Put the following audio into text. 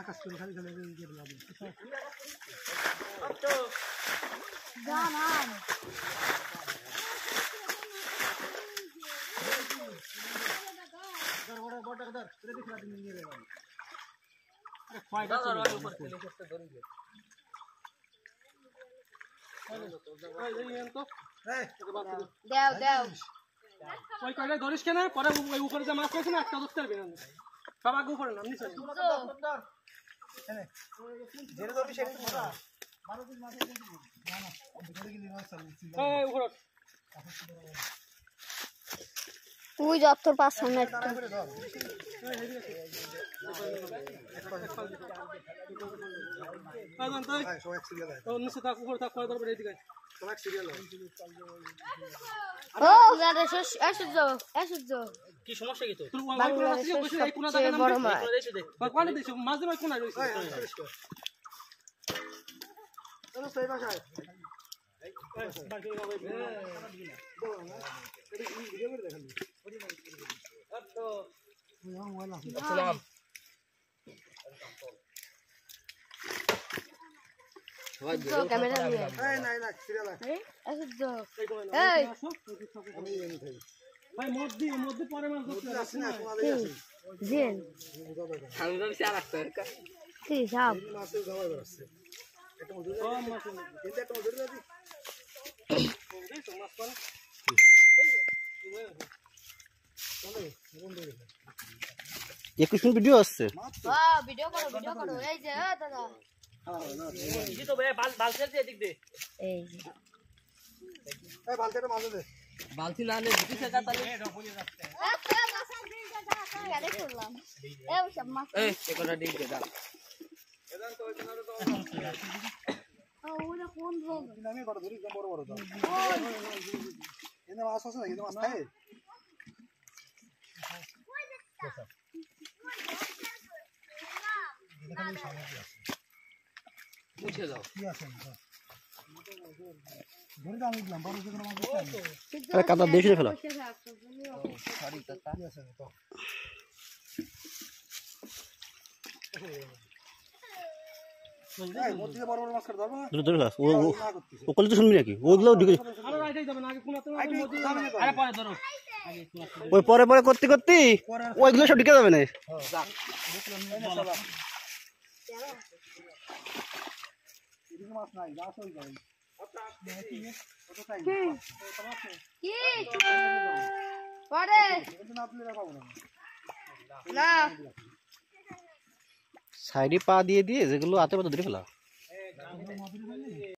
আকাশ করে খালি খালি ওই কয়টা ধরিস কেন পরে উপরে যে মাছ আছে না একটা ধরতে পারবি না সব আগে উপরে নাম নিছ যেটা ধরবি সেটা ধরা 12 দিন মাছ আছে না না ভিতরে গিয়ে মাছ চালছি এই উপরে তুই যত পাস সামনে একটা আজন তাই সব এক সিরিয়াল আছে তো নিচে তাক উপরে তাক করে ধরবে এইদিকে সব এক সিরিয়াল আছে ও দাদা এসে কি সমস্যা কি তো তোর ওই কোন আছে বসে এই কোন দাগে নাম বড় মাছ কোন দেশে দেখ কোন দেশে মাছ দেবে কোন রইছে চলো সেই ভাষায় আসসালাম ক্যামেরা নিয়ে এই নাই না সিরিয়াল আছে এসে এই আমি এই খাই ভাই মধ্যে পরে মাছ ধরতে আসছে না কোন আগে আছে জিন সামনে চার রাখতে কি সব মাছ গাওয়া আছে এটা মজুরি ও মাছ কিন্তু একটা মজুরি আছে মাছ কোন একুশ মিনিট ভিডিও আসছে ভিডিও করো এই যে দাদা জি তো ভাই বাল খেলতে এদিক দে এই এই বালতিটা মাছ দে বালতি না নে দুটি টাকা তাহলে কেন করলাম এই সব মাছ এই একটা ডিম দে দাও এদান তো ওইখানে তো ওরা কোন রোগ আমি বড় ধরি বড় বড় দাও এনে মাছ আছে না কিন্তু মাছ খায় মুছে দাও কি আছে ধরে দাও নিলাম বড় যে কোনো মাছ আছে আরে কাদা দেশে ফেলা সরি কাকা কি আছে তো এই মধ্যে বড় বড় মাছ কাট ধরবা ধরে ধরে ফেলা ও কল তো শুনবি নাকি ওগুলো ঢুকে আরে রাইটাই যাবে না আগে কোন মধ্যে যাবে না আরে পরে ধরো ওই পরে পরে করতে করতে ওইগুলো সব ঢুকে যাবে না যা বুঝলাম না চলা এদিকে মাছ নাই যা সই যাবে কি পরে এটা না তুলে রাখাবো না না সাইডে পা দিয়ে দিয়ে যেগুলো হাতে পাতা ধরে ফেলা